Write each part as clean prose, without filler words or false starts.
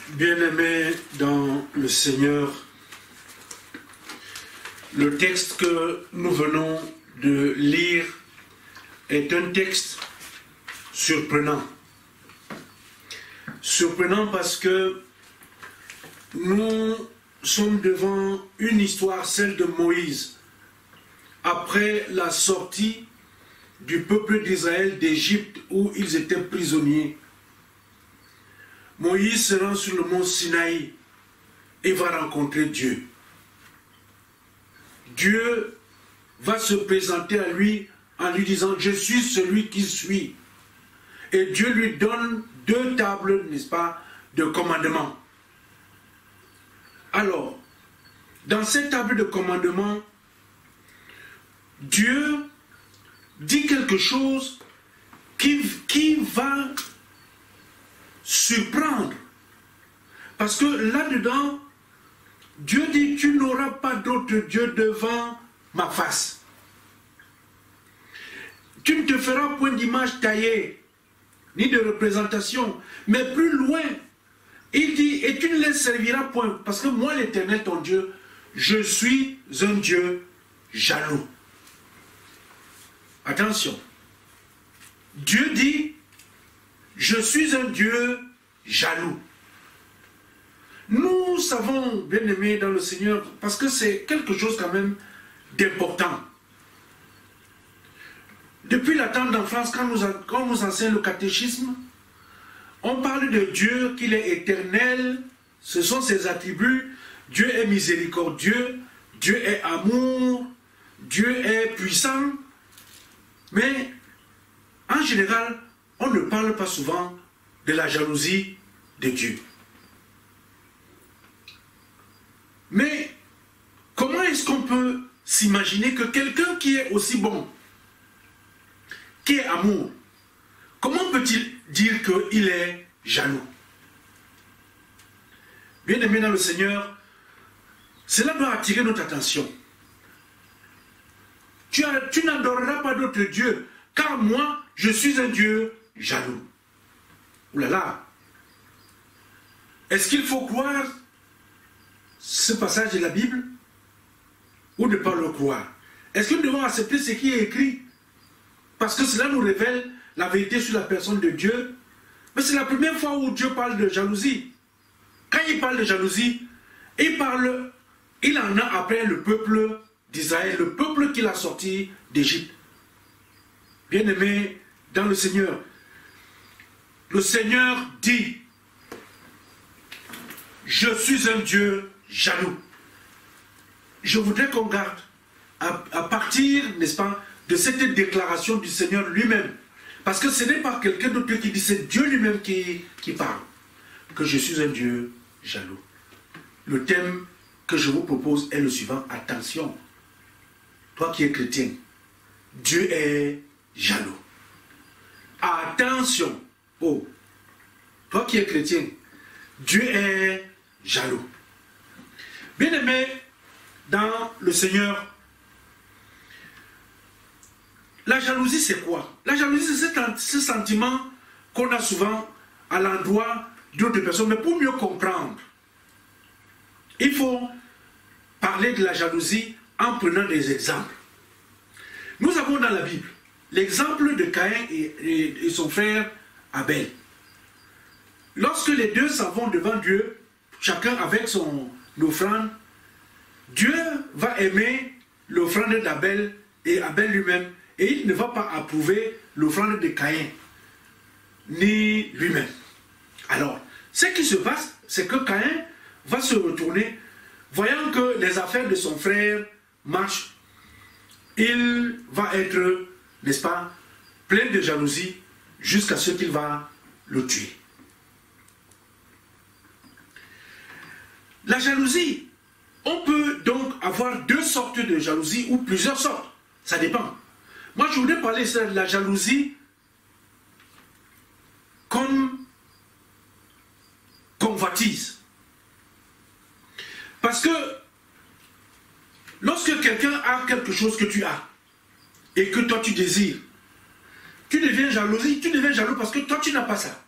Bien-aimés dans le Seigneur, le texte que nous venons de lire est un texte surprenant. Surprenant parce que nous sommes devant une histoire, celle de Moïse, après la sortie du peuple d'Israël d'Égypte où ils étaient prisonniers. Moïse se rend sur le mont Sinaï et va rencontrer Dieu. Dieu va se présenter à lui en lui disant « Je suis celui qui suis ». Et Dieu lui donne 2 tables, n'est-ce pas, de commandement. Alors, dans cette table de commandement, Dieu dit quelque chose qui va surprendre. Parce que là-dedans, Dieu dit, tu n'auras pas d'autre Dieu devant ma face. Tu ne te feras point d'image taillée, ni de représentation. Mais plus loin, il dit, et tu ne les serviras point. Parce que moi, l'Éternel, ton Dieu, je suis un Dieu jaloux. Attention. Dieu dit, je suis un Dieu jaloux. Nous savons, bien-aimés dans le Seigneur, parce que c'est quelque chose quand même d'important. Depuis la tendre d'enfance, quand on nous enseigne le catéchisme, on parle de Dieu, qu'il est éternel, ce sont ses attributs. Dieu est miséricordieux, Dieu est amour, Dieu est puissant. Mais en général, on ne parle pas souvent de la jalousie de Dieu. Mais comment est-ce qu'on peut s'imaginer que quelqu'un qui est aussi bon, qui est amour, comment peut-il dire qu'il est jaloux? Bien-aimé dans le Seigneur, cela doit attirer notre attention. Tu n'adoreras pas d'autre Dieu, car moi, je suis un Dieu jaloux. Ouh là là! Est-ce qu'il faut croire ce passage de la Bible ou ne pas le croire? Est-ce que nous devons accepter ce qui est écrit? Parce que cela nous révèle la vérité sur la personne de Dieu. Mais c'est la première fois où Dieu parle de jalousie. Quand il parle de jalousie, il en a après le peuple d'Israël, le peuple qu'il a sorti d'Égypte. Bien-aimé dans le Seigneur dit, je suis un Dieu jaloux. Je voudrais qu'on garde à partir, n'est-ce pas, de cette déclaration du Seigneur lui-même. Parce que ce n'est pas quelqu'un d'autre qui dit, c'est Dieu lui-même qui parle. Que je suis un Dieu jaloux. Le thème que je vous propose est le suivant. Attention, toi qui es chrétien, Dieu est jaloux. Attention, oh, toi qui es chrétien, Dieu est jaloux. Bien-aimé dans le Seigneur, la jalousie c'est quoi? La jalousie c'est ce sentiment qu'on a souvent à l'endroit d'autres personnes. Mais pour mieux comprendre, il faut parler de la jalousie en prenant des exemples. Nous avons dans la Bible l'exemple de Caïn et son frère Abel. Lorsque les deux s'en vont devant Dieu, chacun avec son offrande, Dieu va aimer l'offrande d'Abel et Abel lui-même, et il ne va pas approuver l'offrande de Caïn, ni lui-même. Alors, ce qui se passe, c'est que Caïn va se retourner, voyant que les affaires de son frère marchent, il va être, n'est-ce pas, plein de jalousie jusqu'à ce qu'il va le tuer. La jalousie, on peut donc avoir 2 sortes de jalousie ou plusieurs sortes, ça dépend. Moi, je voudrais parler de la jalousie comme convoitise. Parce que lorsque quelqu'un a quelque chose que tu as et que toi tu désires, tu deviens jaloux parce que toi tu n'as pas ça.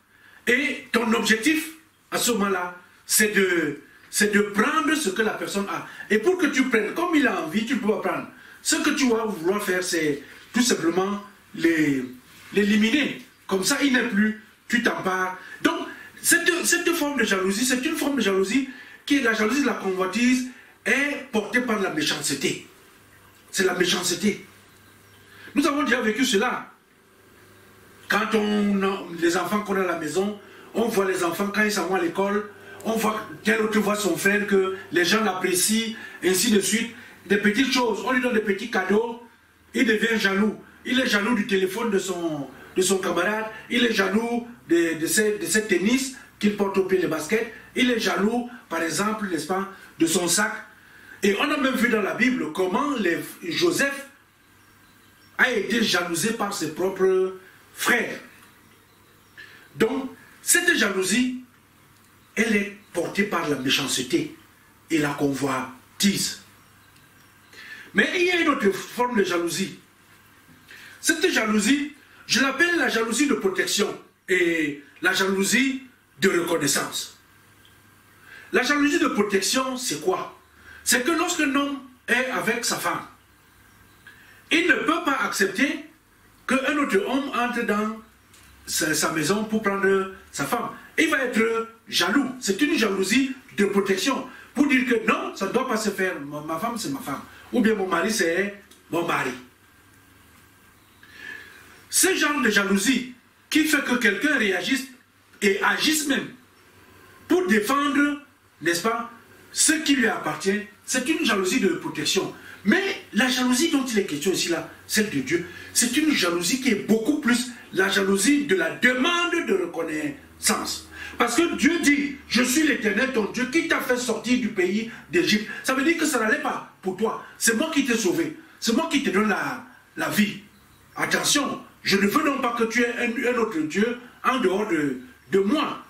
Et ton objectif à ce moment-là, c'est de prendre ce que la personne a. Et pour que tu prennes, comme il a envie, tu peux pas prendre. Ce que tu vas vouloir faire, c'est tout simplement l'éliminer. Comme ça, il n'est plus, tu t'empares. Donc, cette forme de jalousie, c'est une forme de jalousie qui est la jalousie de la convoitise, est portée par la méchanceté. C'est la méchanceté. Nous avons déjà vécu cela. Quand les enfants qu'on a à la maison, on voit les enfants quand ils s'en vont à l'école, on voit tel autre voit son frère, que les gens l'apprécient, ainsi de suite. Des petites choses, on lui donne des petits cadeaux, il devient jaloux. Il est jaloux du téléphone de son camarade, il est jaloux de cette tennis qu'il porte au pied de basket, il est jaloux, par exemple, n'est-ce pas, de son sac. Et on a même vu dans la Bible comment Joseph a été jalousé par ses propres frères. Donc, cette jalousie, elle est portée par la méchanceté et la convoitise. Mais il y a une autre forme de jalousie. Cette jalousie, je l'appelle la jalousie de protection et la jalousie de reconnaissance. La jalousie de protection, c'est quoi? C'est que lorsqu'un homme est avec sa femme, il ne peut pas accepter qu'un autre homme entre dans sa maison pour prendre sa femme. Il va être jaloux. C'est une jalousie de protection. Pour dire que non, ça ne doit pas se faire. Ma femme, c'est ma femme. Ou bien mon mari, c'est mon mari. Ce genre de jalousie qui fait que quelqu'un réagisse et agisse même pour défendre, n'est-ce pas, ce qui lui appartient, c'est une jalousie de protection. Mais la jalousie dont il est question ici, là, celle de Dieu, c'est une jalousie qui est beaucoup plus la jalousie de la demande de reconnaissance. Parce que Dieu dit, je suis l'Éternel, ton Dieu, qui t'a fait sortir du pays d'Égypte. Ça veut dire que ça n'allait pas pour toi. C'est moi qui t'ai sauvé. C'est moi qui te donne la vie. Attention, je ne veux non pas que tu aies un autre Dieu en dehors de moi.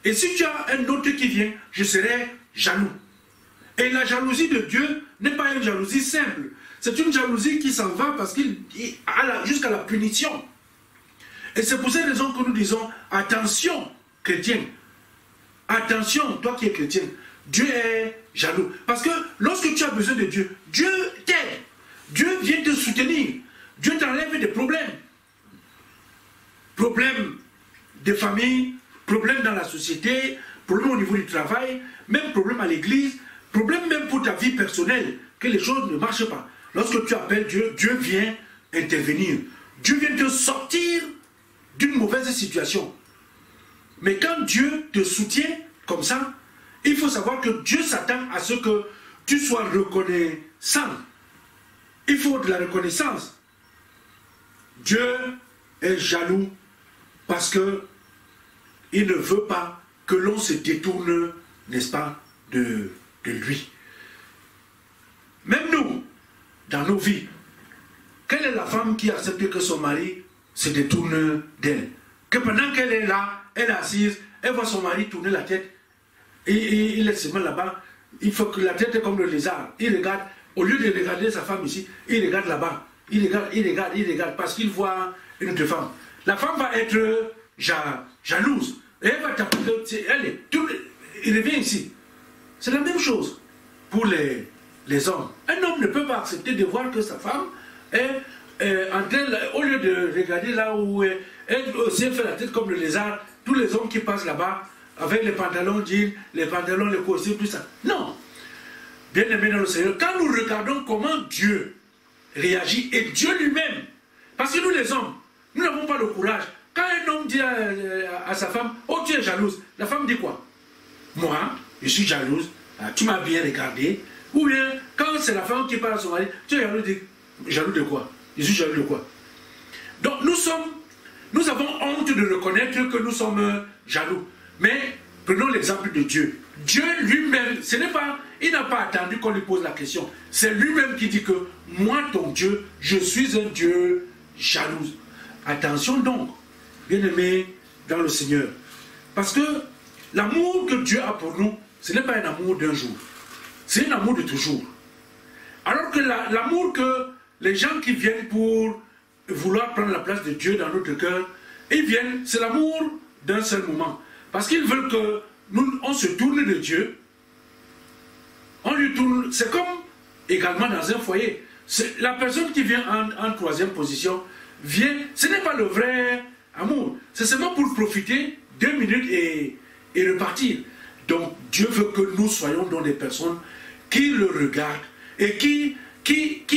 Et si tu as un autre qui vient, je serai jaloux. Et la jalousie de Dieu n'est pas une jalousie simple. C'est une jalousie qui s'en va parce qu'il jusqu'à la punition. Et c'est pour cette raison que nous disons, attention, chrétien. Attention, toi qui es chrétien. Dieu est jaloux. Parce que lorsque tu as besoin de Dieu, Dieu t'aide. Dieu vient te soutenir. Dieu t'enlève des problèmes. Problèmes de famille, problèmes dans la société, problèmes au niveau du travail, même problèmes à l'église, problèmes même pour ta vie personnelle, que les choses ne marchent pas. Lorsque tu appelles Dieu, Dieu vient intervenir. Dieu vient te sortir d'une mauvaise situation. Mais quand Dieu te soutient comme ça, il faut savoir que Dieu s'attend à ce que tu sois reconnaissant. Il faut de la reconnaissance. Dieu est jaloux parce que il ne veut pas que l'on se détourne, n'est-ce pas, de lui. Même nous, dans nos vies, quelle est la femme qui accepte que son mari se détourne d'elle? Que pendant qu'elle est là, elle est assise, elle voit son mari tourner la tête, et il est seulement là-bas, il faut que la tête est comme le lézard. Il regarde, au lieu de regarder sa femme ici, il regarde là-bas. Il regarde, parce qu'il voit une autre femme. La femme va être jalouse. Et elle va taper, il revient ici. C'est la même chose pour les hommes. Un homme ne peut pas accepter de voir que sa femme est en train, au lieu de regarder là où elle aussi fait la tête comme le lézard, tous les hommes qui passent là-bas, avec les pantalons jeans, les pantalons, les costumes, tout ça. Non. Bien aimé dans le Seigneur, quand nous regardons comment Dieu réagit, et Dieu lui-même, parce que nous les hommes, nous n'avons pas le courage. Quand un homme dit à sa femme, oh tu es jalouse, la femme dit quoi? Moi, je suis jalouse, tu m'as bien regardé. Ou bien, quand c'est la femme qui parle à son mari, tu es jaloux de quoi? Je suis jaloux de quoi? Donc nous avons honte de reconnaître que nous sommes jaloux. Mais prenons l'exemple de Dieu. Dieu lui-même, ce n'est pas, il n'a pas attendu qu'on lui pose la question. C'est lui-même qui dit que moi, ton Dieu, je suis un Dieu jaloux. Attention donc, bien-aimés dans le Seigneur. Parce que l'amour que Dieu a pour nous, ce n'est pas un amour d'un jour. C'est un amour de toujours. Alors que l'amour que les gens qui viennent pour vouloir prendre la place de Dieu dans notre cœur, ils viennent, c'est l'amour d'un seul moment. Parce qu'ils veulent que on se tourne de Dieu, on lui tourne, c'est comme également dans un foyer. La personne qui vient en troisième position, vient, ce n'est pas le vrai amour, c'est seulement pour profiter 2 minutes et repartir. Donc Dieu veut que nous soyons dans des personnes qui le regardent et qui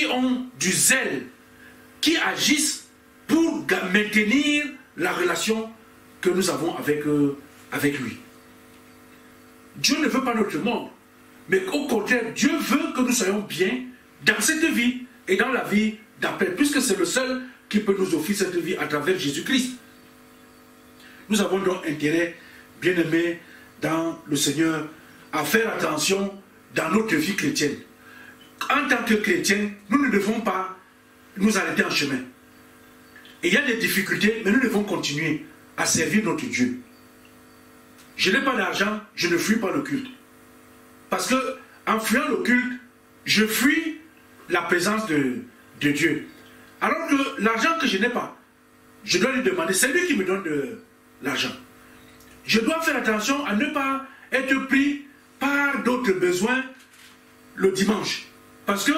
ont du zèle, qui agissent pour maintenir la relation que nous avons avec lui. Dieu ne veut pas notre mort, mais au contraire, Dieu veut que nous soyons bien dans cette vie et dans la vie d'après, puisque c'est le seul qui peut nous offrir cette vie à travers Jésus-Christ. Nous avons donc intérêt, bien-aimés, dans le Seigneur, à faire attention dans notre vie chrétienne. En tant que chrétiens, nous ne devons pas nous arrêter en chemin. Et il y a des difficultés, mais nous devons continuer à servir notre Dieu. Je n'ai pas d'argent, je ne fuis pas le culte. Parce que en fuyant le culte, je fuis la présence de Dieu. Alors que l'argent que je n'ai pas, je dois lui demander, c'est lui qui me donne de l'argent. Je dois faire attention à ne pas être pris par d'autres besoins le dimanche. Parce que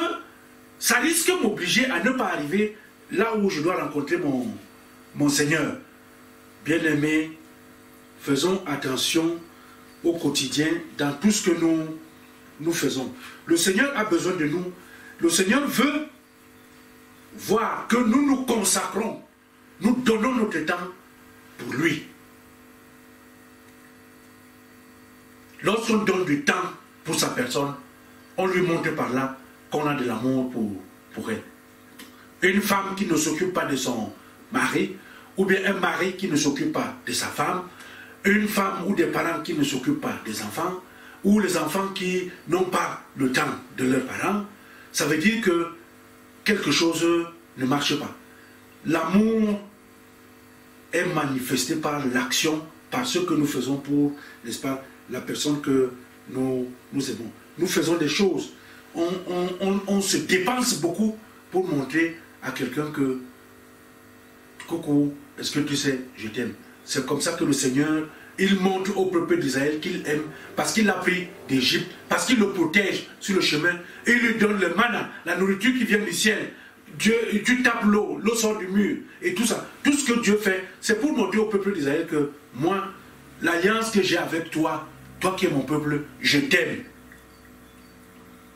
ça risque de m'obliger à ne pas arriver là où je dois rencontrer mon Seigneur. Bien-aimés, faisons attention au quotidien dans tout ce que nous faisons. Le Seigneur a besoin de nous. Le Seigneur veut voir que nous nous consacrons, nous donnons notre temps pour lui. Lorsqu'on donne du temps pour sa personne, on lui montre par là qu'on a de l'amour pour elle. Une femme qui ne s'occupe pas de son mari, ou bien un mari qui ne s'occupe pas de sa femme, une femme ou des parents qui ne s'occupent pas des enfants, ou les enfants qui n'ont pas le temps de leurs parents, ça veut dire que quelque chose ne marche pas. L'amour est manifesté par l'action, par ce que nous faisons pour, n'est-ce pas, la personne que nous aimons. Nous faisons des choses. On se dépense beaucoup pour montrer à quelqu'un que coucou, est-ce que tu sais, je t'aime. C'est comme ça que le Seigneur, il montre au peuple d'Israël qu'il aime, parce qu'il l'a pris d'Égypte, parce qu'il le protège sur le chemin, et il lui donne le manna, la nourriture qui vient du ciel. Dieu, tu tapes l'eau, l'eau sort du mur, et tout ça. Tout ce que Dieu fait, c'est pour montrer au peuple d'Israël que moi, l'alliance que j'ai avec toi, toi qui es mon peuple, je t'aime.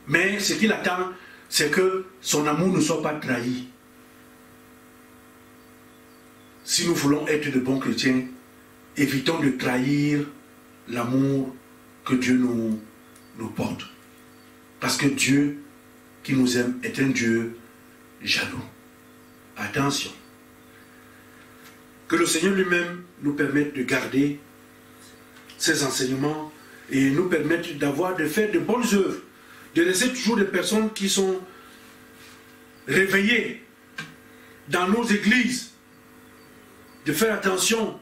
Mais ce qu'il attend, c'est que son amour ne soit pas trahi. Si nous voulons être de bons chrétiens, évitons de trahir l'amour que Dieu nous porte. Parce que Dieu qui nous aime est un Dieu jaloux. Attention. Que le Seigneur lui-même nous permette de garder ses enseignements et nous permette de faire de bonnes œuvres, de laisser toujours des personnes qui sont réveillées dans nos églises, de faire attention,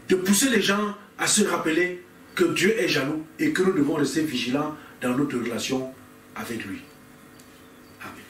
de pousser les gens à se rappeler que Dieu est jaloux et que nous devons rester vigilants dans notre relation avec lui. Amen.